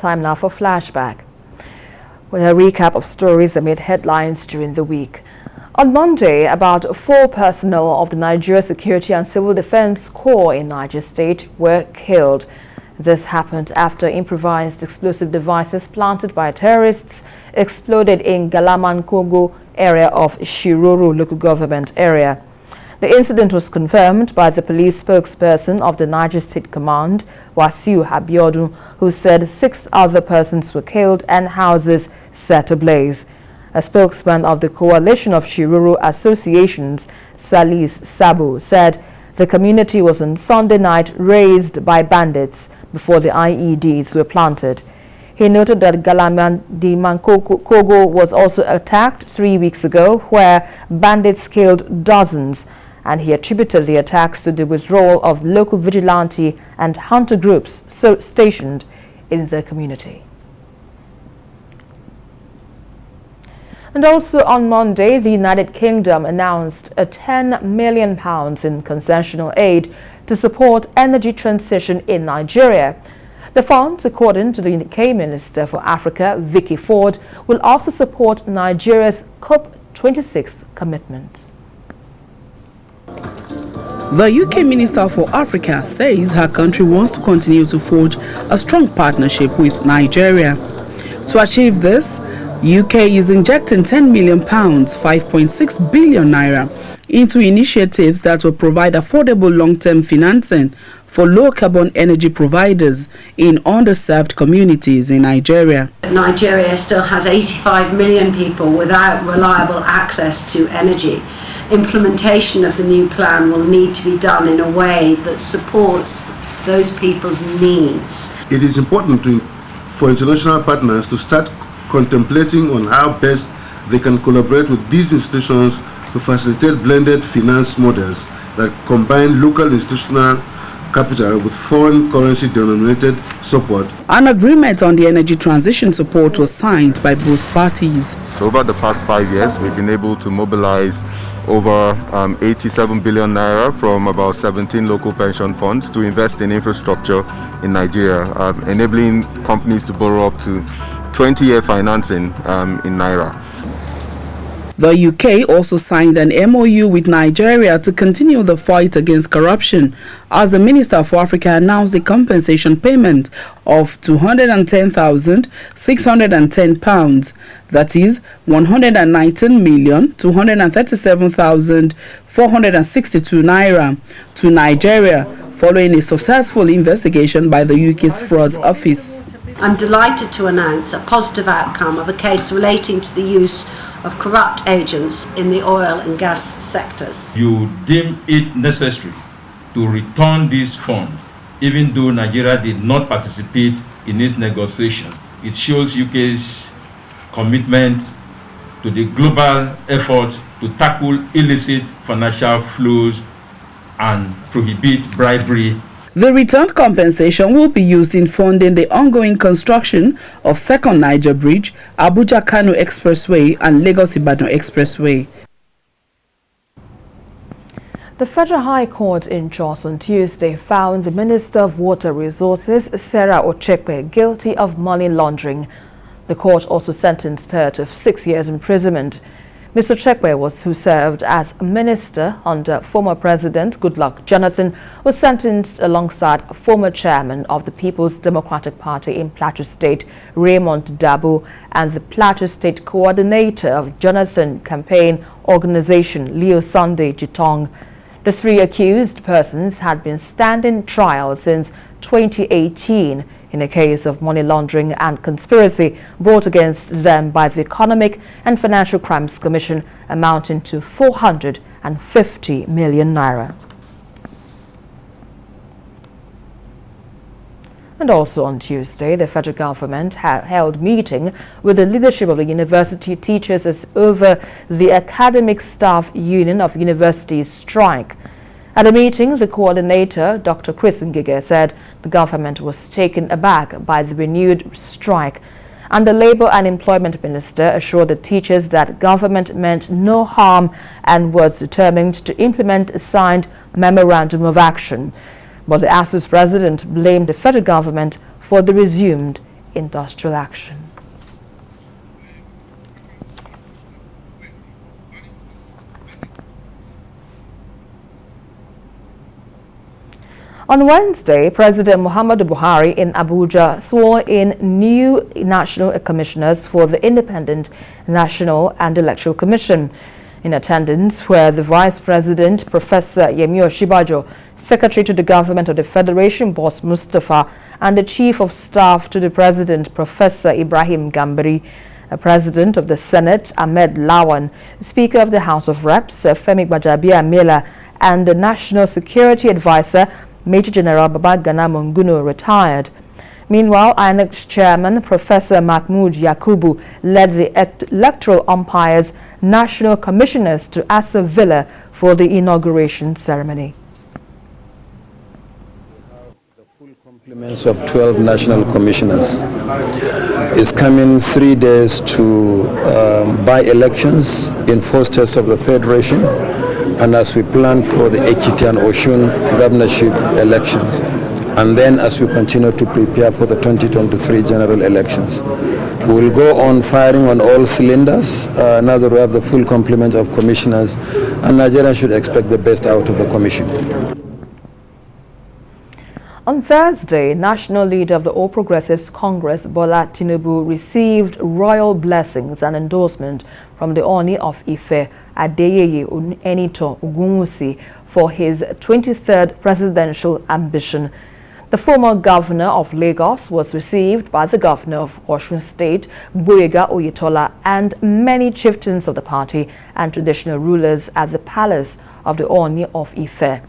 Time now for Flashback, with a recap of stories that made headlines during the week. On Monday, about 4 personnel of the Nigeria Security and Civil Defense Corps in Niger State were killed. This happened after improvised explosive devices planted by terrorists exploded in Galaman-Kogo area of Shiroro local government area. The incident was confirmed by the police spokesperson of the Niger State Command, Wasiu Abiodun, who said 6 other persons were killed and houses set ablaze. A spokesman of the Coalition of Shiroro Associations, Salis Sabo, said the community was on Sunday night razed by bandits before the IEDs were planted. He noted that Galaman-Kogo was also attacked 3 weeks ago, where bandits killed dozens, and he attributed the attacks to the withdrawal of local vigilante and hunter groups stationed in the community. And also on Monday, the United Kingdom announced a £10 million in concessional aid to support energy transition in Nigeria. The funds, according to the UK Minister for Africa, Vicky Ford, will also support Nigeria's COP26 commitments. The UK Minister for Africa says her country wants to continue to forge a strong partnership with Nigeria. To achieve this, UK is injecting £10 million, 5.6 billion naira, into initiatives that will provide affordable long-term financing for low-carbon energy providers in underserved communities in Nigeria. Nigeria still has 85 million people without reliable access to energy. Implementation of the new plan will need to be done in a way that supports those people's needs. It is important for international partners to start contemplating on how best they can collaborate with these institutions to facilitate blended finance models that combine local institutional capital with foreign currency denominated support. An agreement on the energy transition support was signed by both parties. So over the past 5 years, we've been able to mobilize over 87 billion naira from about 17 local pension funds to invest in infrastructure in Nigeria, enabling companies to borrow up to 20-year financing in naira. The UK also signed an MOU with Nigeria to continue the fight against corruption, as the Minister for Africa announced a compensation payment of £210,610, that is £119,237,462 naira, to Nigeria following a successful investigation by the UK's Fraud Office. I'm delighted to announce a positive outcome of a case relating to the use of corrupt agents in the oil and gas sectors. You deem it necessary to return this fund, even though Nigeria did not participate in its negotiation. It shows UK's commitment to the global effort to tackle illicit financial flows and prohibit bribery. The returned compensation will be used in funding the ongoing construction of Second Niger Bridge, Abuja-Kano Expressway and Lagos-Ibadan Expressway. The Federal High Court in Jos on Tuesday found the Minister of Water Resources, Sarah Ochekwe, guilty of money laundering. The court also sentenced her to 6 years imprisonment. Mr. Ochekwe, who served as minister under former President Goodluck Jonathan, was sentenced alongside former chairman of the People's Democratic Party in Plateau State, Raymond Dabo, and the Plateau State coordinator of Jonathan campaign organization, Leo Sunday Jitong. The 3 accused persons had been standing trial since 2018 in a case of money laundering and conspiracy brought against them by the Economic and Financial Crimes Commission, amounting to 450 million naira. And also on Tuesday, the federal government held meeting with the leadership of the university teachers over the Academic Staff Union of Universities strike. At the meeting, the coordinator, Dr. Chris Ngige, said the government was taken aback by the renewed strike, and the Labour and Employment Minister assured the teachers that government meant no harm and was determined to implement a signed memorandum of action. But the ASU's president blamed the federal government for the resumed industrial action. On Wednesday, President Muhammadu Buhari in Abuja swore in new national commissioners for the Independent National and Electoral Commission. In attendance were the Vice President, Professor Yemi Oshibajo, Secretary to the Government of the Federation, Boss Mustafa, and the Chief of Staff to the President, Professor Ibrahim Gambari, President of the Senate, Ahmed Lawan, Speaker of the House of Reps, Femi Gbajabiamila, and the National Security Advisor, Major General Babagana Munguno, retired. Meanwhile, INEC Chairman Professor Mahmoud Yakubu led the Electoral Umpires National Commissioners to Asa Villa for the inauguration ceremony. The full complements of 12 national commissioners is coming 3 days to by-elections in 4 states of the Federation, and as we plan for the Ekiti and Oshun governorship elections, and then as we continue to prepare for the 2023 general elections. We will go on firing on all cylinders now that we have the full complement of commissioners, and Nigerians should expect the best out of the commission. On Thursday, national leader of the All Progressives Congress, Bola Tinubu, received royal blessings and endorsement from the Oni of Ife, Adeyeye Enito Ogunwusi, for his 23rd presidential ambition. The former governor of Lagos was received by the governor of Osun State, Gboyega Oyetola, and many chieftains of the party and traditional rulers at the palace of the Oni of Ife.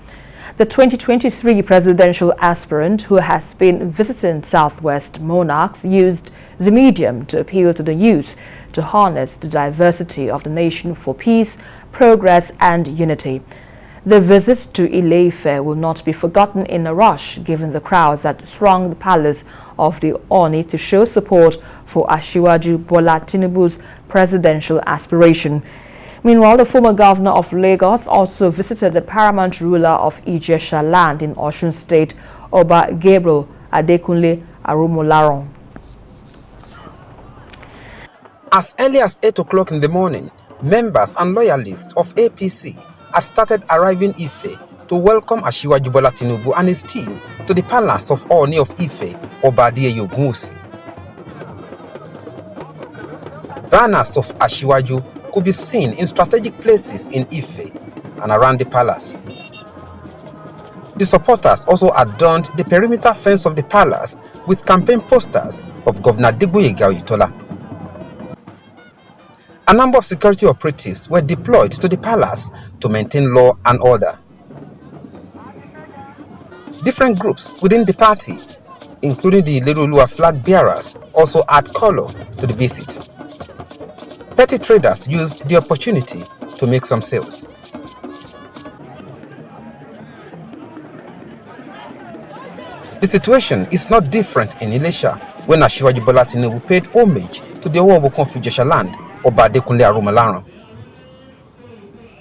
The 2023 presidential aspirant, who has been visiting Southwest monarchs, used the medium to appeal to the youth to harness the diversity of the nation for peace, progress, and unity. The visit to Ile-Ife will not be forgotten in a rush, given the crowd that thronged the palace of the Oni to show support for Asiwaju Bola Tinubu's presidential aspiration. Meanwhile, the former governor of Lagos also visited the paramount ruler of Ijesha land in Osun State, Oba Gabriel Adekunle Arumularon. As early as 8 o'clock in the morning, members and loyalists of APC had started arriving Ife to welcome Asiwaju Bola Tinubu and his team to the palace of Oni of Ife, Oba Adeyeye Ogunwusi. Banners of Asiwaju could be seen in strategic places in Ife and around the palace. The supporters also adorned the perimeter fence of the palace with campaign posters of Governor Gboyega Oyetola. A number of security operatives were deployed to the palace to maintain law and order. Different groups within the party, including the Ileroluwa flag bearers, also add color to the visit. Petty traders used the opportunity to make some sales. The situation is not different in Ilesha, when Asiwaju Bola Tinubu paid homage to the Owobokun of Ijesha land, Oba Adekunle Arumularon.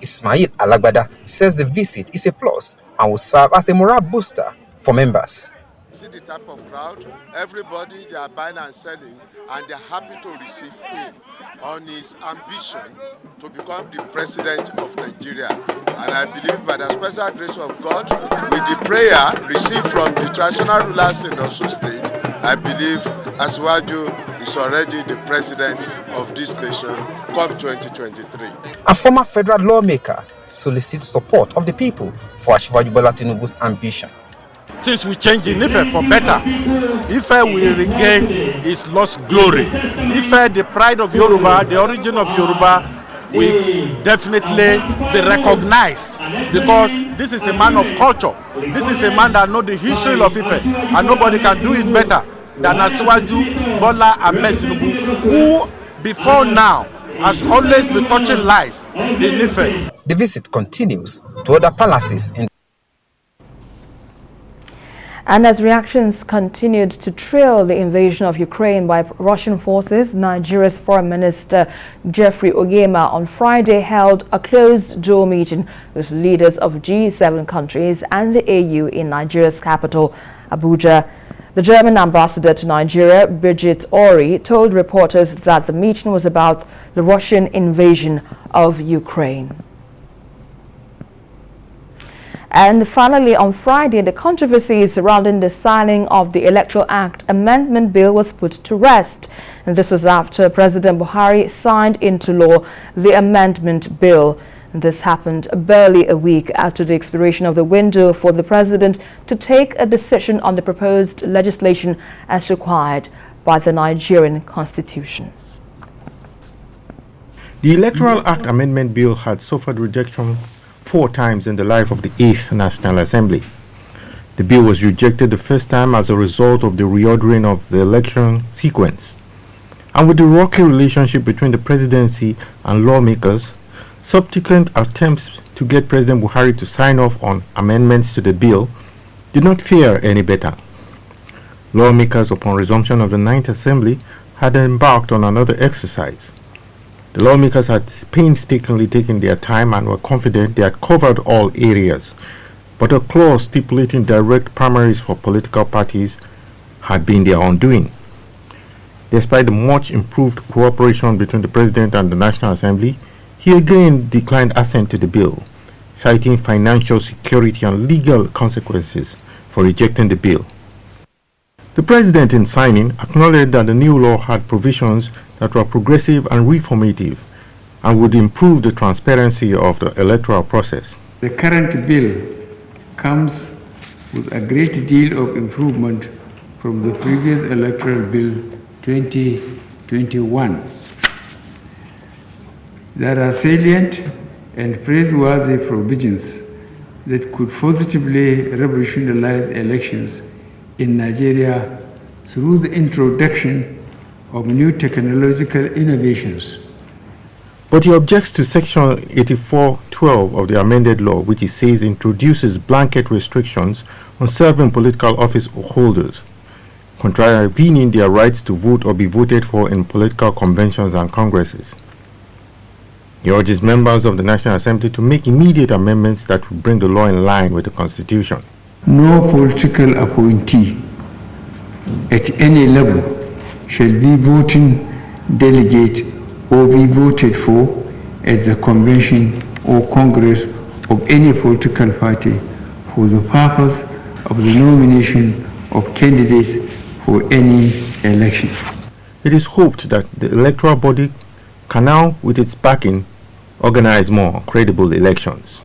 Ismail Alagbada says the visit is a plus and will serve as a morale booster for members. See the type of crowd, everybody, they are buying and selling, and they're happy to receive him on his ambition to become the president of Nigeria. And I believe by the special grace of God, with the prayer received from the traditional rulers in Osun State, I believe Asiwaju is already the president of this nation come 2023. A former federal lawmaker solicits support of the people for Asiwaju Bola Tinubu's ambition. Things will change in Ife for better. Ife will regain its lost glory. Ife, the pride of Yoruba, the origin of Yoruba, will definitely be recognized, because this is a man of culture. This is a man that knows the history of Ife, and nobody can do it better than Asiwaju Bola Ahmed Tinubu, who before now has always been touching life in Ife. The visit continues to other palaces in. And as reactions continued to trail the invasion of Ukraine by Russian forces, Nigeria's Foreign Minister Jeffrey Ogema on Friday held a closed-door meeting with leaders of G7 countries and the AU in Nigeria's capital, Abuja. The German ambassador to Nigeria, Birgit Ori, told reporters that the meeting was about the Russian invasion of Ukraine. And finally, on Friday, the controversy surrounding the signing of the Electoral Act Amendment Bill was put to rest. And this was after President Buhari signed into law the amendment bill. And this happened barely a week after the expiration of the window for the president to take a decision on the proposed legislation as required by the Nigerian constitution. The Electoral Act Amendment Bill had suffered rejection 4 times in the life of the 8th National Assembly. The bill was rejected the first time as a result of the reordering of the election sequence. And with the rocky relationship between the presidency and lawmakers, subsequent attempts to get President Buhari to sign off on amendments to the bill did not fare any better. Lawmakers, upon resumption of the 9th Assembly, had embarked on another exercise. The lawmakers had painstakingly taken their time and were confident they had covered all areas, but a clause stipulating direct primaries for political parties had been their undoing. Despite the much improved cooperation between the President and the National Assembly, he again declined assent to the bill, citing financial security and legal consequences for rejecting the bill. The President, in signing, acknowledged that the new law had provisions that were progressive and reformative and would improve the transparency of the electoral process. The current bill comes with a great deal of improvement from the previous electoral bill 2021. There are salient and praiseworthy provisions that could positively revolutionize elections in Nigeria through the introduction of new technological innovations. But he objects to Section 84(12) of the amended law, which he says introduces blanket restrictions on serving political office holders, contravening their rights to vote or be voted for in political conventions and congresses. He urges members of the National Assembly to make immediate amendments that will bring the law in line with the Constitution. No political appointee at any level shall be voting delegate or be voted for at the convention or congress of any political party for the purpose of the nomination of candidates for any election. It is hoped that the electoral body can now, with its backing, organize more credible elections.